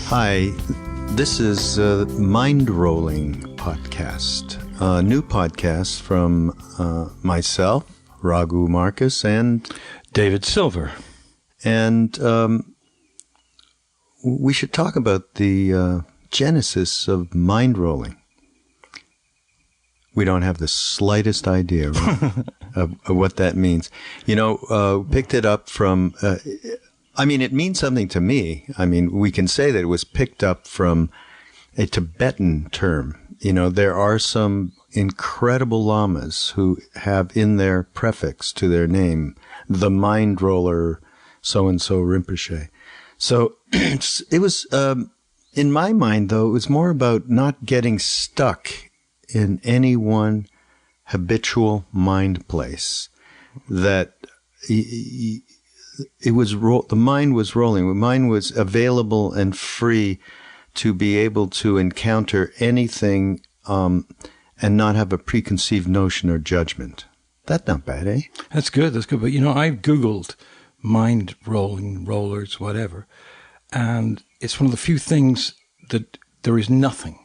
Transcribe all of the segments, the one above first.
Hi, this is Mind Rolling Podcast, a new podcast from myself, Raghu Marcus, and David Silver. And we should talk about the genesis of mind rolling. We don't have the slightest idea of what that means. You know, picked it up from... it means something to me. I mean, we can say that it was picked up from a Tibetan term. You know, there are some incredible lamas who have in their prefix to their name, the mind roller, so-and-so Rinpoche. So it was, in my mind, though, it was more about not getting stuck in any one habitual mind place that... the mind was rolling. The mind was available and free to be able to encounter anything and not have a preconceived notion or judgment. That's not bad, eh? That's good. But, you know, I've Googled mind rolling, rollers, whatever, and it's one of the few things that there is nothing.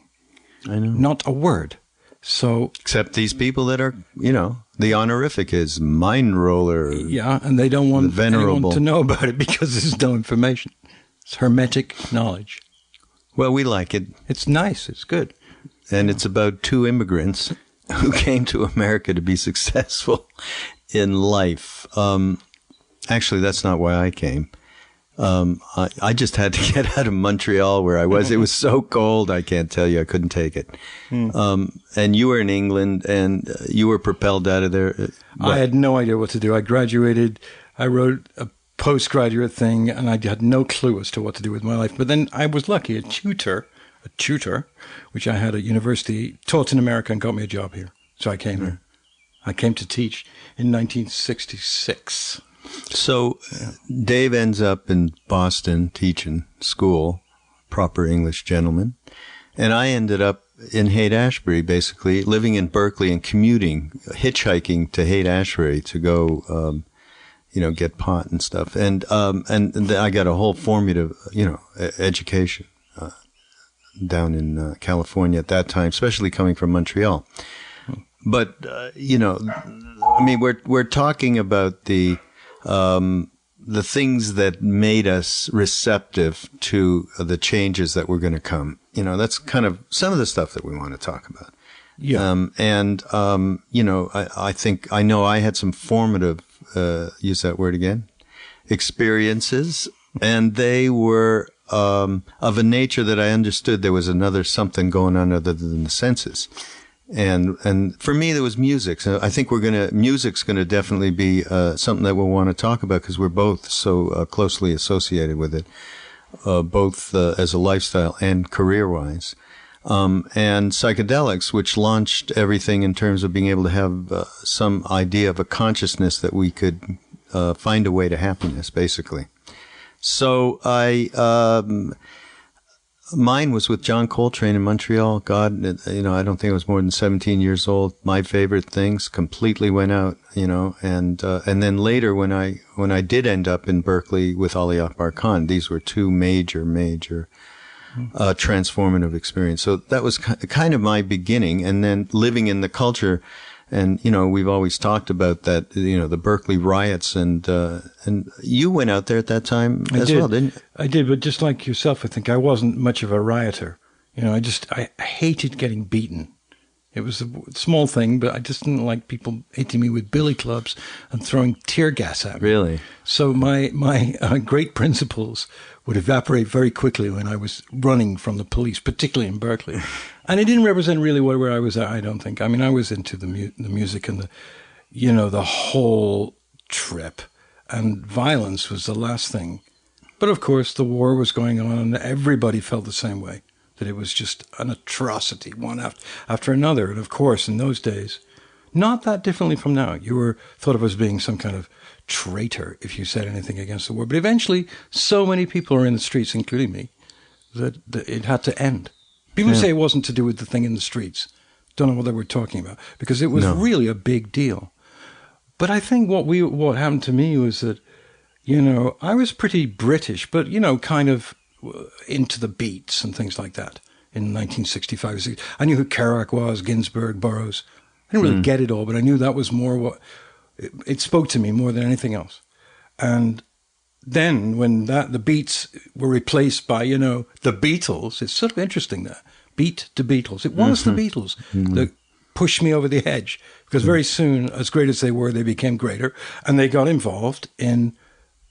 I know. Not a word. So, except these people that are, you know, the honorific is mind roller. Yeah, and they don't want anyone to know about it because there's no information. It's hermetic knowledge. Well, we like it. It's nice. It's good. And it's about two immigrants who came to America to be successful in life. Actually, that's not why I came. I just had to get out of Montreal where I was. It was so cold, I can't tell you. I couldn't take it. And you were in England, and you were propelled out of there. I had no idea what to do. I graduated. I wrote a postgraduate thing, and I had no clue as to what to do with my life. But then I was lucky. A tutor, which I had at university, taught in America and got me a job here. So I came here. I came to teach in 1966. So Dave ends up in Boston teaching school, proper English gentleman. And I ended up in Haight-Ashbury, basically, living in Berkeley and commuting, hitchhiking to Haight-Ashbury to go, get pot and stuff. And I got a whole formative, education down in California at that time, especially coming from Montreal. But, we're talking about the things that made us receptive to the changes that were going to come. You know, that's kind of some of the stuff that we want to talk about. Yeah. I think, I know I had some formative, use that word again, experiences, and they were of a nature that I understood there was another something going on other than the senses. And for me, there was music. So I think music's going to definitely be something that we'll want to talk about because we're both so closely associated with it, both as a lifestyle and career-wise. And psychedelics, which launched everything in terms of being able to have some idea of a consciousness that we could find a way to happiness, basically. So mine was with John Coltrane in Montreal. God, I don't think I was more than 17 years old. My favorite things completely went out, and then later when I did end up in Berkeley with Ali Akbar Khan, these were two major transformative experience. So that was kind of my beginning, and then living in the culture. And, we've always talked about that, the Berkeley riots, and you went out there at that time well, didn't you? I did, but just like yourself, I think I wasn't much of a rioter. I hated getting beaten. It was a small thing, but I just didn't like people hitting me with billy clubs and throwing tear gas at me. Really? So my great principles would evaporate very quickly when I was running from the police, particularly in Berkeley. And it didn't represent really where I was at, I don't think. I mean, I was into the music and the whole trip. And violence was the last thing. But of course, the war was going on and everybody felt the same way, that it was just an atrocity, one after another. And of course, in those days, not that differently from now, you were thought of as being some kind of traitor if you said anything against the war. But eventually, so many people are in the streets, including me, that it had to end. People say it wasn't to do with the thing in the streets. Don't know what they were talking about, because it was really a big deal. But I think what happened to me was that, I was pretty British, but, kind of into the Beats and things like that in 1965. I knew who Kerouac was, Ginsberg, Burroughs. I didn't really get it all, but I knew that was more what it spoke to me more than anything else. And then when the Beats were replaced by, the Beatles, it's sort of interesting that Beat to Beatles. It was the Beatles that pushed me over the edge, because very soon, as great as they were, they became greater, and they got involved in,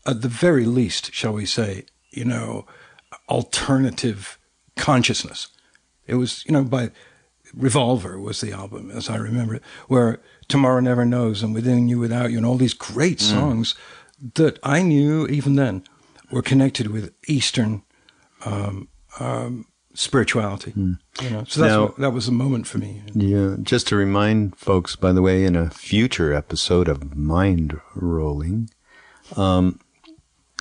at the very least, shall we say, alternative consciousness. It was, by Revolver was the album, as I remember it, where Tomorrow Never Knows and Within You, Without You, and all these great songs that I knew even then were connected with Eastern spirituality. So that was a moment for me. Yeah, just to remind folks, by the way, in a future episode of Mind Rolling,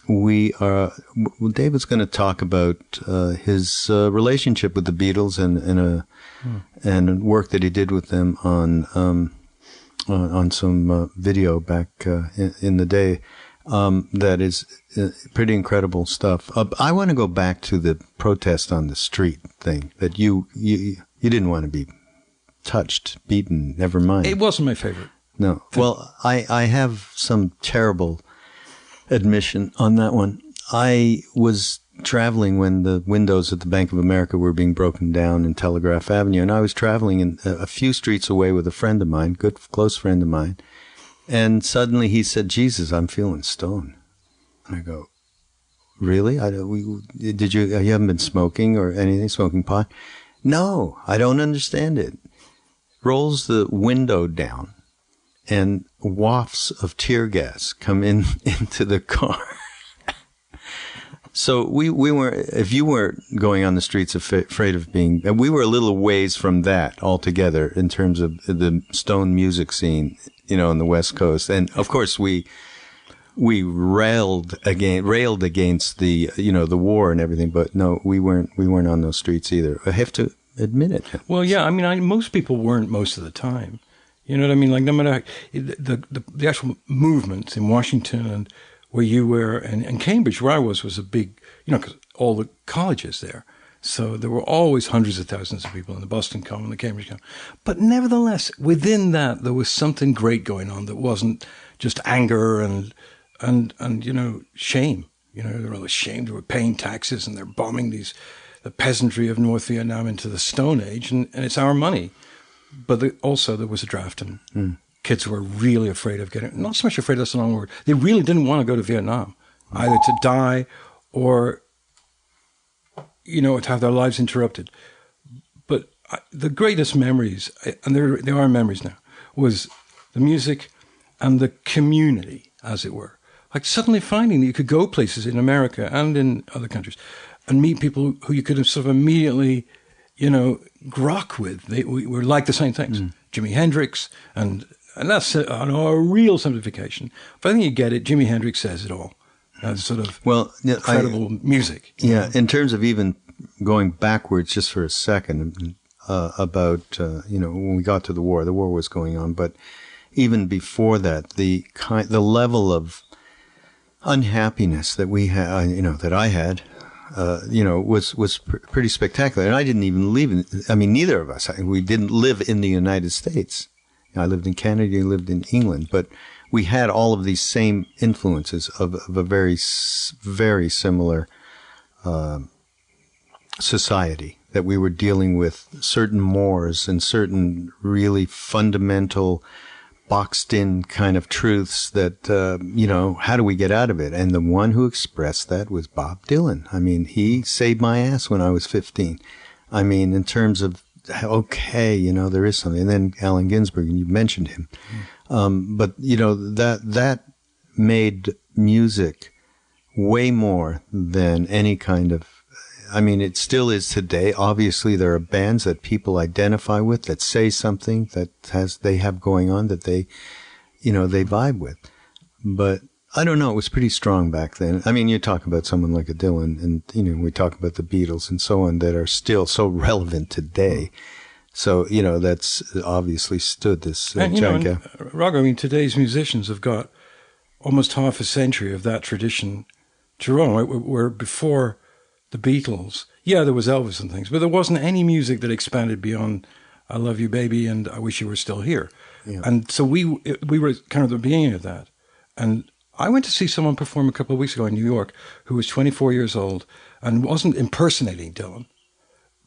David's going to talk about his relationship with the Beatles and work that he did with them on some video back in the day. That is pretty incredible stuff. I want to go back to the protest on the street thing that you didn't want to be touched, beaten, never mind. It wasn't my favorite. No. Well, I have some terrible admission on that one. I was traveling when the windows at the Bank of America were being broken down in Telegraph Avenue, and I was traveling in a few streets away with a friend of mine, good close friend of mine, and suddenly he said, "Jesus, I'm feeling stoned." And I go, "Really? You haven't been smoking or anything, smoking pot?" "No, I don't understand it." Rolls the window down, and wafts of tear gas come into the car. So we weren't, if you weren't going on the streets afraid of being, we were a little ways from that altogether in terms of the stone music scene, on the West Coast. And of course we railed against the, the war and everything, but no, we weren't on those streets either. I have to admit it. Well, yeah, most people weren't most of the time. You know what I mean? Like, no matter the actual movement in Washington and where you were, and Cambridge, where I was a big, because all the colleges there. So there were always hundreds of thousands of people in the Boston Common, the Cambridge Common. But nevertheless, within that, there was something great going on that wasn't just anger and shame. They're all ashamed. They were paying taxes and they're bombing the peasantry of North Vietnam into the Stone Age, and it's our money. But also there was a draft, and kids were really afraid of getting, not so much afraid, that's the wrong word. They really didn't want to go to Vietnam, either to die or, to have their lives interrupted. But the greatest memories, and there are memories now, was the music and the community, as it were. Like suddenly finding that you could go places in America and in other countries and meet people who you could sort of immediately, grok with. We were like the same things. Jimi Hendrix, and that's a real simplification. But I think you get it. Jimi Hendrix says it all. That's sort of incredible music. Yeah, in terms of even going backwards just for a second about, when we got to the war was going on. But even before that, the level of unhappiness that we had, that I had, was pretty spectacular. And I didn't even neither of us, we didn't live in the United States. I lived in Canada, you lived in England, but we had all of these same influences of a very, very similar society that we were dealing with, certain mores and certain really fundamental boxed in kind of truths that, how do we get out of it? And the one who expressed that was Bob Dylan. He saved my ass when I was 15. In terms of, okay, there is something. And then Allen Ginsberg, and you mentioned him. But, that made music way more than any kind of, it still is today. Obviously, there are bands that people identify with that say something that they have going on that they vibe with. But I don't know. It was pretty strong back then. You talk about someone like a Dylan and, we talk about the Beatles and so on that are still so relevant today. So, that's obviously stood this giant gap. Raghu, today's musicians have got almost half a century of that tradition to run, where before the Beatles. Yeah, there was Elvis and things, but there wasn't any music that expanded beyond "I Love You, Baby" and "I Wish You Were Still Here." Yeah. And so we were kind of the beginning of that. And I went to see someone perform a couple of weeks ago in New York who was 24 years old and wasn't impersonating Dylan,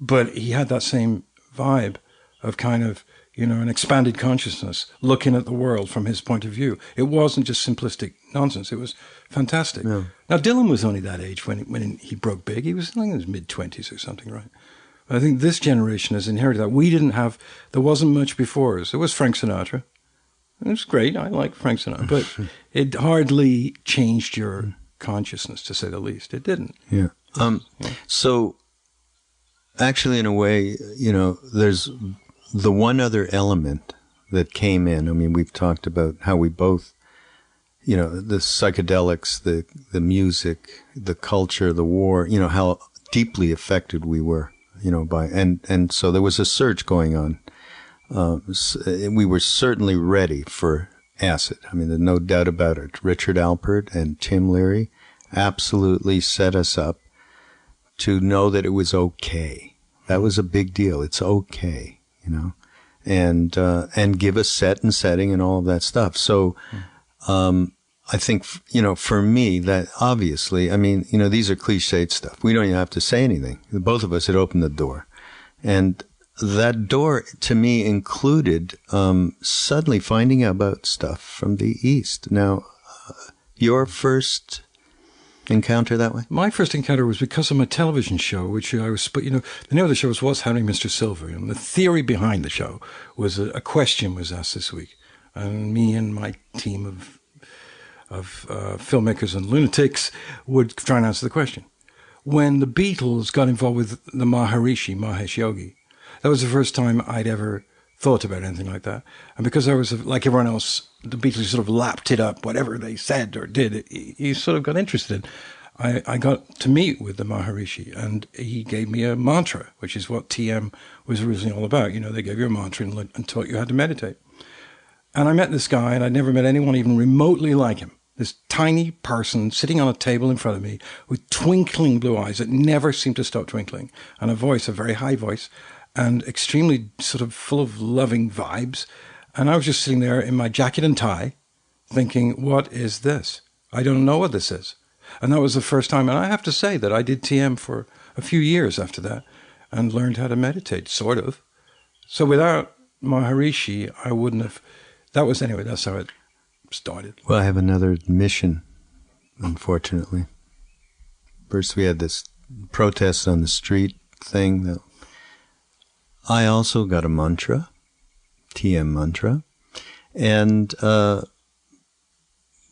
but he had that same vibe of kind of, you know, an expanded consciousness looking at the world from his point of view. It wasn't just simplistic nonsense. It was fantastic. Yeah. Now, Dylan was only that age when he broke big. He was in his mid-20s or something, right? But I think this generation has inherited that. There wasn't much before us. There was Frank Sinatra. It was great. I like Frank Sinatra. But it hardly changed your consciousness, to say the least. It didn't. Yeah. So, actually, in a way, you know, there's the one other element that came in. I mean, we've talked about how we both, you know, the psychedelics, the music, the culture, the war, you know, how deeply affected we were, you know, by, and so there was a surge going on. We were certainly ready for acid. I mean, there's no doubt about it. Richard Alpert and Tim Leary absolutely set us up to know that it was okay. That was a big deal. It's okay, you know, and give us set and setting and all of that stuff. So, I think, you know, for me, that obviously, I mean, you know, these are cliched stuff. We don't even have to say anything. Both of us had opened the door. And that door, to me, included suddenly finding out about stuff from the East. Now, your first encounter that way? My first encounter was because of my television show, which I was, you know, the name of the show was What's Happening, Mr. Silver. And the theory behind the show was a question was asked this week. And me and my team of filmmakers and lunatics would try and answer the question. When the Beatles got involved with the Maharishi, Mahesh Yogi, that was the first time I'd ever thought about anything like that. And because I was, like everyone else, the Beatles sort of lapped it up, whatever they said or did, he sort of got interested. I got to meet with the Maharishi, and he gave me a mantra, which is what TM was originally all about. You know, they gave you a mantra and taught you how to meditate. And I met this guy, and I'd never met anyone even remotely like him. This tiny person sitting on a table in front of me with twinkling blue eyes that never seemed to stop twinkling, and a voice, a very high voice, and extremely sort of full of loving vibes. And I was just sitting there in my jacket and tie thinking, what is this? I don't know what this is. And that was the first time. And I have to say that I did TM for a few years after that and learned how to meditate, sort of. So without Maharishi, I wouldn't have. That's how it started. Well, I have another admission, unfortunately. First, we had this protest on the street thing. I also got a mantra, TM mantra, and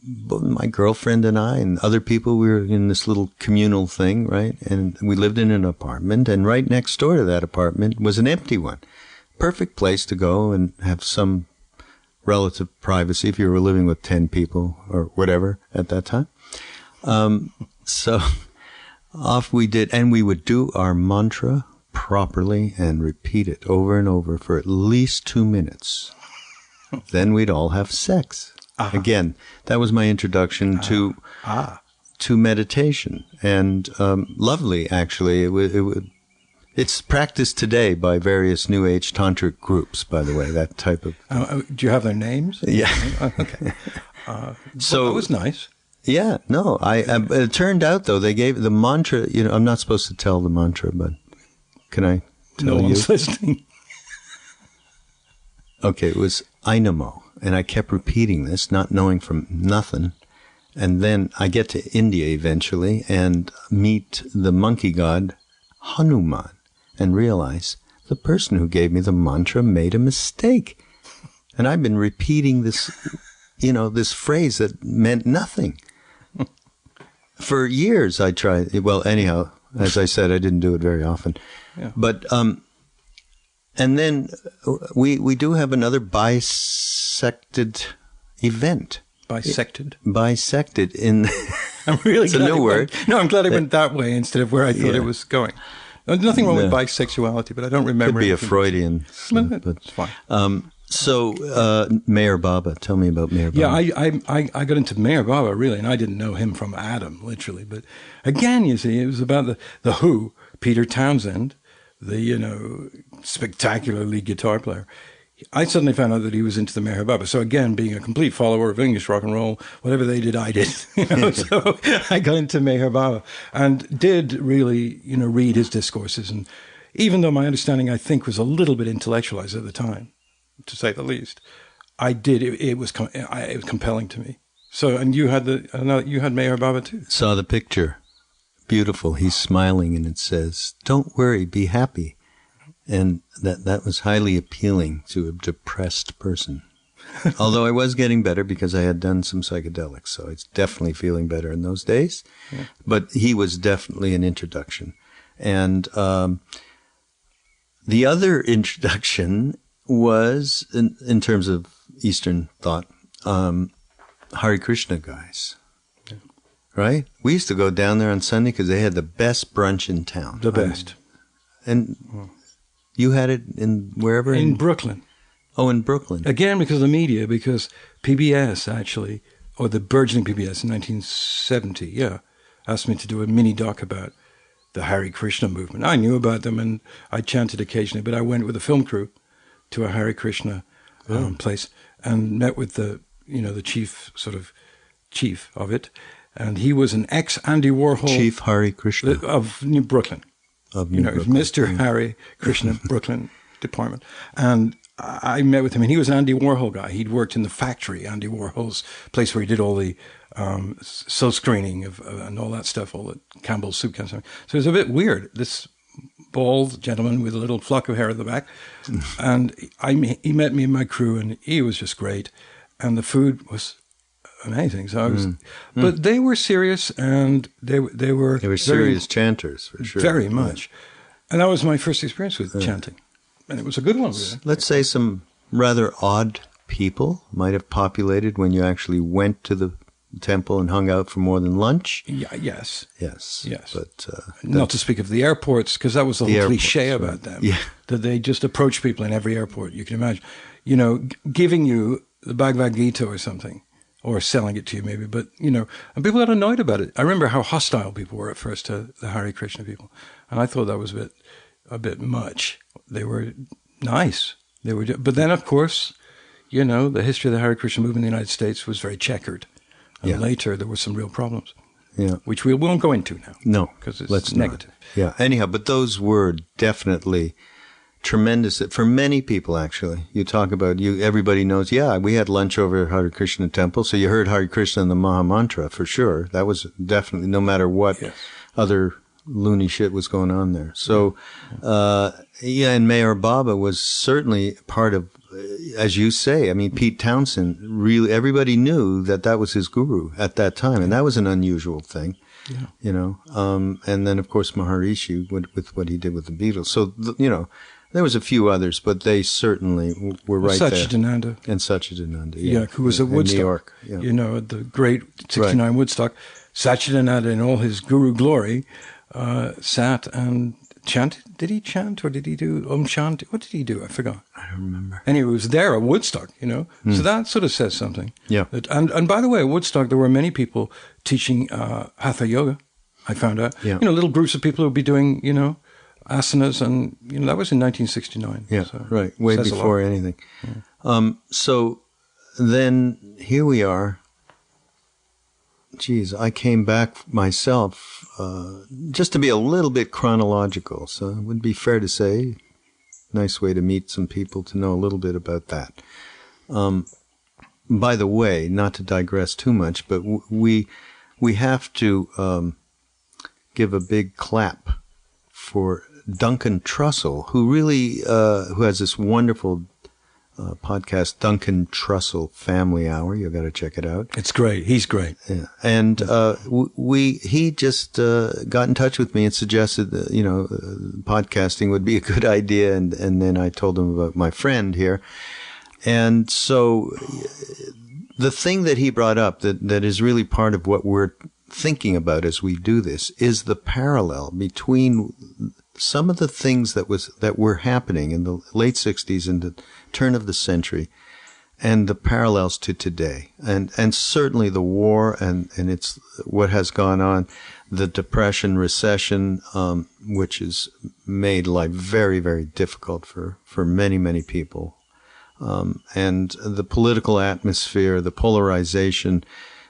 my girlfriend and I and other people, we were in this little communal thing, right? And we lived in an apartment, and right next door to that apartment was an empty one. Perfect place to go and have some relative privacy if you were living with 10 people or whatever at that time. So off we did, and we would do our mantra properly and repeat it over and over for at least 2 minutes. Then we'd all have sex. Again, that was my introduction to meditation, and lovely, actually. It's practiced today by various New Age tantric groups, by the way, that type of... do you have their names? Yeah. Okay. So it was nice. Yeah, no. It turned out, though, they gave the mantra, you know, I'm not supposed to tell the mantra, but can I tell you? No one's listening. Okay, it was Ainamo, and I kept repeating this, not knowing from nothing. And then I get to India eventually and meet the monkey god Hanuman, and realize the person who gave me the mantra made a mistake. And I've been repeating this, you know, this phrase that meant nothing. For years I tried, well, anyhow, as I said, I didn't do it very often. Yeah. But, and then we do have another bisected event. Bisected in... I'm really it's a new word. I'm glad I went that way instead of where I thought it was going. There's nothing wrong with bisexuality, but I don't remember. Could be a Freudian. But it's fine. So, Meher Baba, tell me about Meher Baba. Yeah, I got into Meher Baba, really, and I didn't know him from Adam, literally. But again, you see, it was about the Who, Peter Townsend, the, spectacular lead guitar player. I suddenly found out that he was into the Meher Baba. So again, being a complete follower of English rock and roll, whatever they did, I did. So I got into Meher Baba and did really, read his discourses. And even though my understanding, I think, was a little bit intellectualized at the time, to say the least, I did. It was compelling to me. So, and you had Meher Baba too. Saw the picture. Beautiful. He's smiling, and it says, "Don't worry, be happy." And that was highly appealing to a depressed person. Although I was getting better because I had done some psychedelics, so I was definitely feeling better in those days. Yeah. But he was definitely an introduction. And the other introduction was, in terms of Eastern thought, Hare Krishna guys. Yeah. Right? We used to go down there on Sunday because they had the best brunch in town. The best. You had it in wherever? In Brooklyn. Oh, in Brooklyn. Again, because of the media, because PBS actually, or the burgeoning PBS in 1970, asked me to do a mini doc about the Hare Krishna movement. I knew about them and I chanted occasionally, but I went with a film crew to a Hare Krishna place and met with the chief of it. And he was an ex-Andy Warhol. Chief Hare Krishna. Of New Brooklyn. Mr. Hare Krishna, Brooklyn Department. And I met with him, and he was an Andy Warhol guy. He'd worked in the factory, Andy Warhol's place where he did all the silk screening and all that stuff, all the Campbell's soup kind of stuff. So it was a bit weird, this bald gentleman with a little flock of hair at the back. And he met me and my crew, and he was just great. And the food was amazing. So I was, but they were serious, and they were serious chanters for sure. Very much, and that was my first experience with chanting, and it was a good one. Really. Let's say some rather odd people might have populated when you actually went to the temple and hung out for more than lunch. Yeah. Yes. But not to speak of the airports, because that was the whole cliche about them. Yeah. That they just approach people in every airport. You can imagine, giving you the Bhagavad Gita or something. Or selling it to you, maybe. But, and people got annoyed about it. I remember how hostile people were at first to the Hare Krishna people. And I thought that was a bit much. They were nice. But then, of course, the history of the Hare Krishna movement in the United States was very checkered. And later, there were some real problems. Yeah. Which we won't go into now. No. Because it's negative. Yeah. Anyhow, but those were definitely tremendous for many people. Actually, you talk about everybody knows. Yeah, we had lunch over at Hare Krishna Temple, so you heard Hare Krishna and the Maha Mantra for sure. That was definitely, no matter what other loony shit was going on there. So, and Meher Baba was certainly part of, as you say. I mean, Pete Townsend. Really, everybody knew that was his guru at that time, and that was an unusual thing. Yeah. And then of course Maharishi with what he did with the Beatles. So there was a few others, but they certainly were right there. Satchidananda. Yeah, who was at Woodstock. New York. Yeah. At the great 69 Woodstock. Satchidananda in all his guru glory sat and chanted. Did he chant or did he do Shanti? What did he do? I forgot. I don't remember. Anyway, he was there at Woodstock, So that sort of says something. Yeah. And by the way, at Woodstock, there were many people teaching Hatha Yoga, I found out. Yeah. Little groups of people who would be doing, asanas, and that was in 1969. Yeah, so right, way before anything. Yeah. So then here we are. Geez, I came back myself just to be a little bit chronological. So it would be fair to say, nice way to meet some people to know a little bit about that. By the way, not to digress too much, but we have to give a big clap for Duncan Trussell, who really who has this wonderful podcast, Duncan Trussell Family Hour. You've got to check it out. It's great. He's great. Yeah. And he just got in touch with me and suggested that, podcasting would be a good idea. And then I told him about my friend here. And so the thing that he brought up that is really part of what we're thinking about as we do this is the parallel between some of the things that were happening in the late 60s and the turn of the century and the parallels to today, and certainly the war and it's what has gone on, the Depression, recession, which has made life very, very difficult for many, many people, and the political atmosphere, the polarization.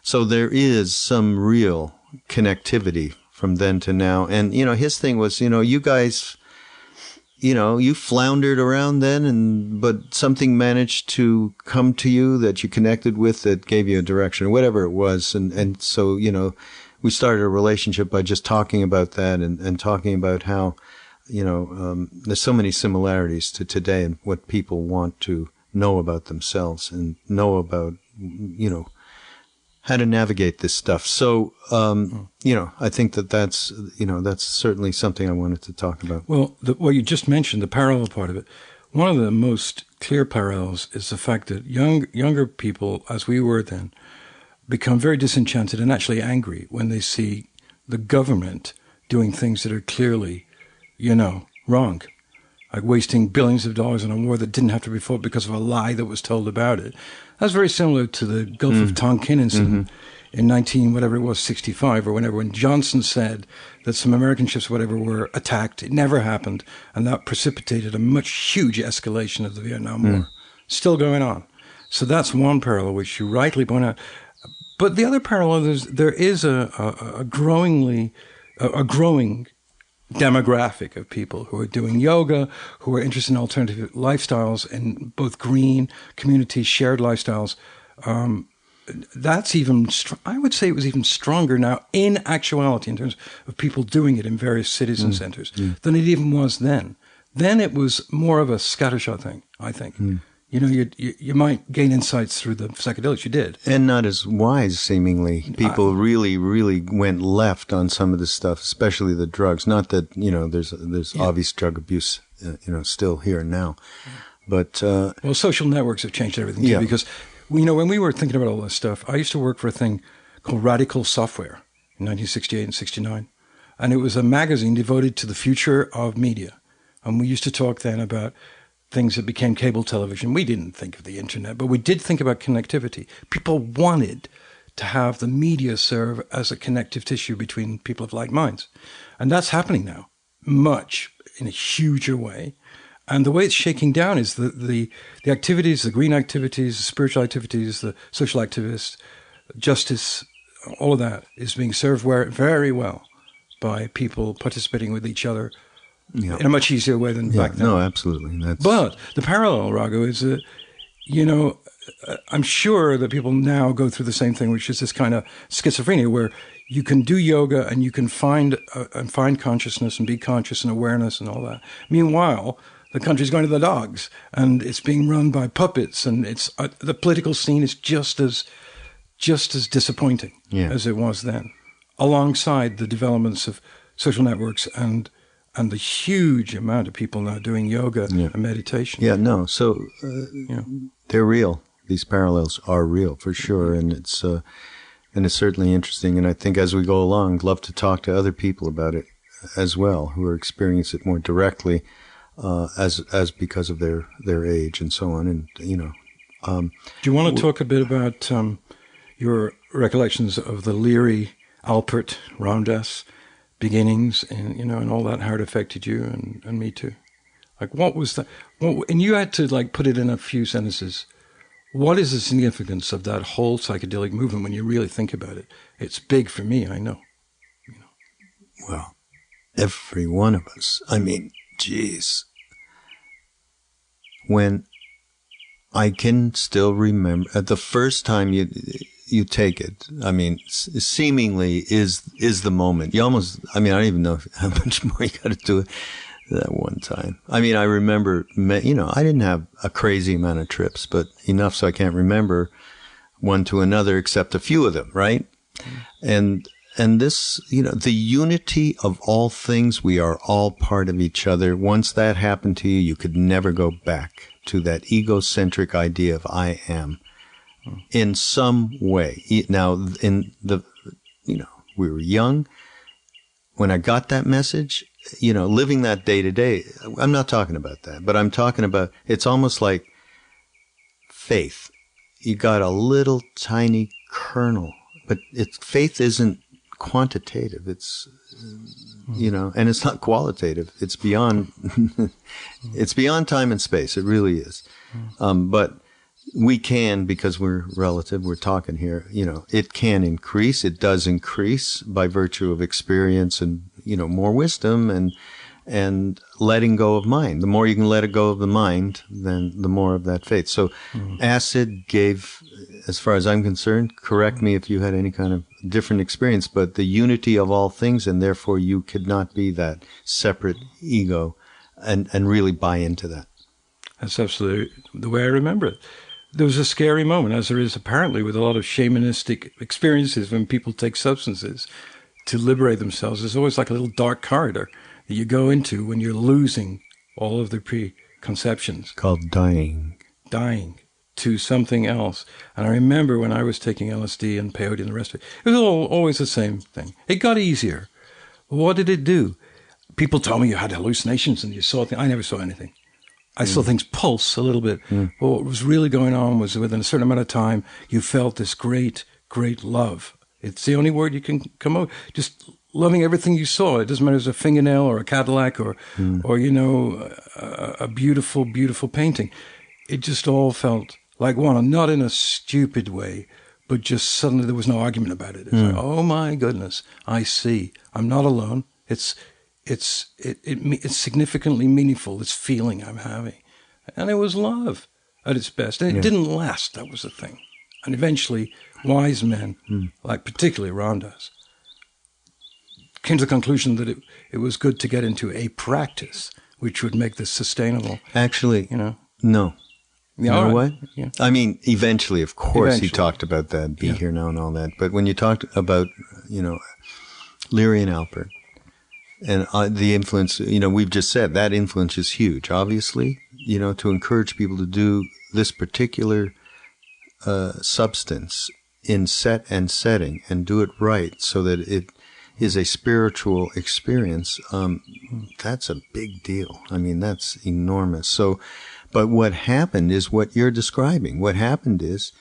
So there is some real connectivity from then to now. And, his thing was, you guys, you floundered around then, but something managed to come to you that you connected with that gave you a direction, whatever it was. And so, we started a relationship by just talking about that and talking about how, there's so many similarities to today and what people want to know about themselves and know about, how to navigate this stuff. So, I think that's certainly something I wanted to talk about. Well, what you just mentioned, the parallel part of it, one of the most clear parallels is the fact that younger people, as we were then, become very disenchanted and actually angry when they see the government doing things that are clearly, wrong. Like wasting billions of dollars on a war that didn't have to be fought because of a lie that was told about it. That's very similar to the Gulf of Tonkin incident in 65 or whenever, when Johnson said that some American ships, whatever, were attacked. It never happened. And that precipitated a huge escalation of the Vietnam War. Still going on. So that's one parallel, which you rightly point out. But the other parallel is there is a growing demographic of people who are doing yoga, who are interested in alternative lifestyles and both green communities, shared lifestyles. That's even, I would say it was even stronger now in actuality in terms of people doing it in various cities and centers than it even was then. Then it was more of a scattershot thing, I think. You might gain insights through the psychedelics. You did. And not as wise, seemingly. People really, really went left on some of this stuff, especially the drugs. Not that, there's obvious drug abuse, still here and now. But, well, social networks have changed everything, too, because, when we were thinking about all this stuff, I used to work for a thing called Radical Software in 1968 and 69. And it was a magazine devoted to the future of media. And we used to talk then about things that became cable television. We didn't think of the internet, but we did think about connectivity. People wanted to have the media serve as a connective tissue between people of like minds. And that's happening now, much in a huger way. And the way it's shaking down is the activities, the green activities, the spiritual activities, the social activists, justice, all of that is being served very well by people participating with each other in a much easier way than back then. No, absolutely. But the parallel, Raghu, is that, I'm sure that people now go through the same thing, which is this kind of schizophrenia where you can do yoga and you can find consciousness and be conscious and awareness and all that. Meanwhile, the country's going to the dogs and it's being run by puppets, and it's the political scene is just as disappointing as it was then, alongside the developments of social networks and the huge amount of people now doing yoga and meditation. Yeah, no. So they're real. These parallels are real for sure, and it's certainly interesting. And I think as we go along, I'd love to talk to other people about it as well, who are experiencing it more directly, as because of their age and so on. And do you want to talk a bit about your recollections of the Leary, Alpert, Ramdas beginnings, and and all that, how it affected you and me too? Like, what was that? And you had to put it in a few sentences. What is the significance of that whole psychedelic movement when you really think about it? It's big for me, I know. Well, every one of us. I mean, geez. When I can still remember at the first time you take it, I mean, seemingly is the moment. You almost, I mean, I don't even know how much more you got to do it that one time. I mean, I remember, I didn't have a crazy amount of trips, but enough so I can't remember one to another except a few of them, right? And this, the unity of all things, we are all part of each other. Once that happened to you, you could never go back to that egocentric idea of I am in some way. Now, we were young when I got that message, living that day to day. I'm not talking about that, but I'm talking about, it's almost like faith. You got a little tiny kernel, but faith isn't quantitative. It's, and it's not qualitative. It's beyond, it's beyond time and space. It really is. But we can, because we're relative, we're talking here, it can increase. It does increase by virtue of experience and, more wisdom and letting go of mind. The more you can let it go of the mind, then the more of that faith. So acid gave, as far as I'm concerned, correct me if you had any kind of different experience, but the unity of all things, and therefore you could not be that separate ego and really buy into that. That's absolutely the way I remember it. There was a scary moment, as there is apparently with a lot of shamanistic experiences when people take substances to liberate themselves. There's always like a little dark corridor that you go into when you're losing all of the preconceptions. Called dying To something else. And I remember when I was taking LSD and peyote and the rest of it, it was always the same thing. It got easier. What did it do? People told me you had hallucinations and you saw things. I never saw anything. I saw things pulse a little bit. But what was really going on was within a certain amount of time, you felt this great, great love. It's the only word you can come out. Just loving everything you saw. It doesn't matter if it's a fingernail or a Cadillac or a beautiful, beautiful painting. It just all felt like one, not in a stupid way, but just suddenly there was no argument about it. It's like, oh my goodness, I see. I'm not alone. It's significantly meaningful, this feeling I'm having. And it was love at its best. And it didn't last, that was the thing. And eventually, wise men, like particularly Ramdas, came to the conclusion that it was good to get into a practice which would make this sustainable. Actually, no. You know what? Yeah. I mean, eventually, of course, he talked about that, be here now and all that. But when you talked about, Leary and Alpert, and the influence, we've just said that influence is huge, obviously, to encourage people to do this particular substance in set and setting and do it right so that it is a spiritual experience. That's a big deal. I mean, that's enormous. So, but what happened is what you're describing. What happened is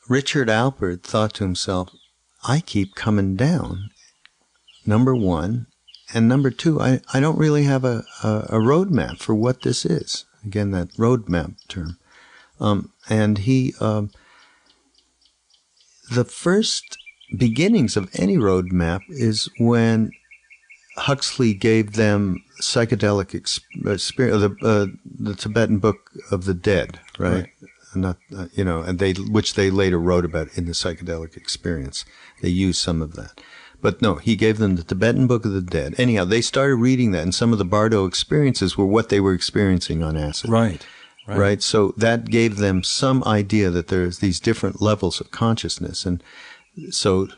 Richard Alpert thought to himself, I keep coming down, number one. And number two, I don't really have a roadmap for what this is. Again, that roadmap term. And he, the first beginnings of any roadmap is when Huxley gave them psychedelic experience, the Tibetan Book of the Dead, right? Not, and which they later wrote about in the psychedelic experience. They used some of that. But no, he gave them the Tibetan Book of the Dead. Anyhow, they started reading that, and some of the Bardo experiences were what they were experiencing on acid. Right. So that gave them some idea that there's these different levels of consciousness. And so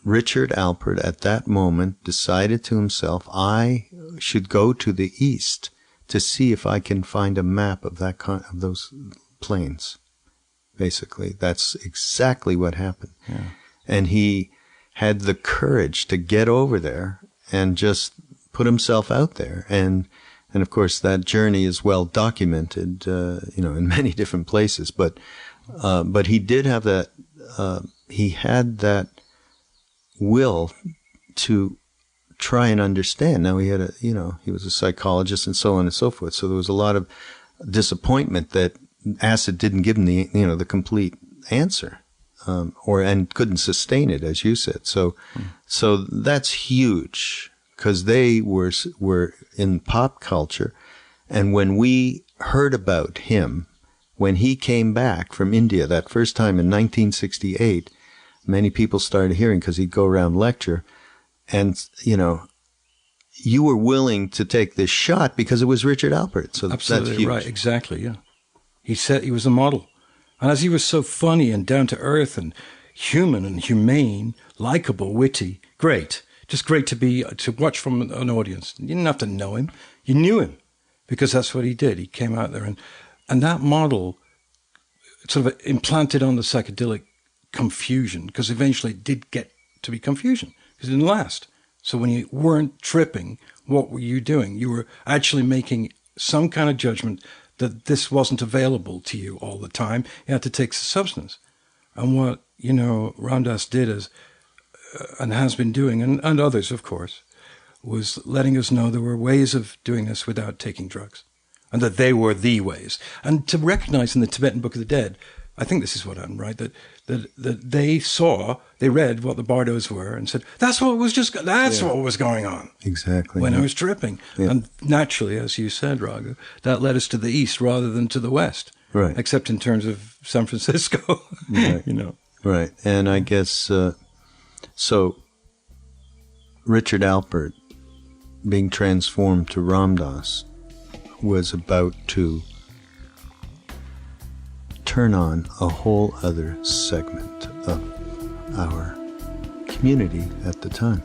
Richard Alpert at that moment decided to himself, I should go to the east to see if I can find a map of of those planes. Basically, that's exactly what happened. Yeah. And he had the courage to get over there and just put himself out there. And of course, that journey is well documented, in many different places. But he did have that, he had that will to try and understand. Now he had he was a psychologist and so on and so forth. So there was a lot of disappointment that acid didn't give him the complete answer. And couldn't sustain it, as you said. So that's huge because they were in pop culture. And when we heard about him, when he came back from India that first time in 1968, many people started hearing because he'd go around lecture. And, you were willing to take this shot because it was Richard Alpert. So absolutely that's huge. Right. Exactly. Yeah. He said he was a model. And as he was so funny and down to earth and human and humane, likable, witty, great, just great to watch from an audience. You didn't have to know him. You knew him because that's what he did. He came out there and that model sort of implanted on the psychedelic confusion because eventually it did get to be confusion because it didn't last. So when you weren't tripping, what were you doing? You were actually making some kind of judgment that this wasn't available to you all the time. You had to take substance. And what, Ram Dass did and has been doing, and others, of course, was letting us know there were ways of doing this without taking drugs, and that they were the ways. And to recognize in the Tibetan Book of the Dead, I think this is what I'm right, that they read what the bardos were and said, that's what was going on. Exactly. When I was tripping. Yeah. And naturally, as you said, Raghu, that led us to the east rather than to the west. Right. Except in terms of San Francisco, right. Right. And I guess, so Richard Alpert being transformed to Ram Dass was about to turn on a whole other segment of our community at the time.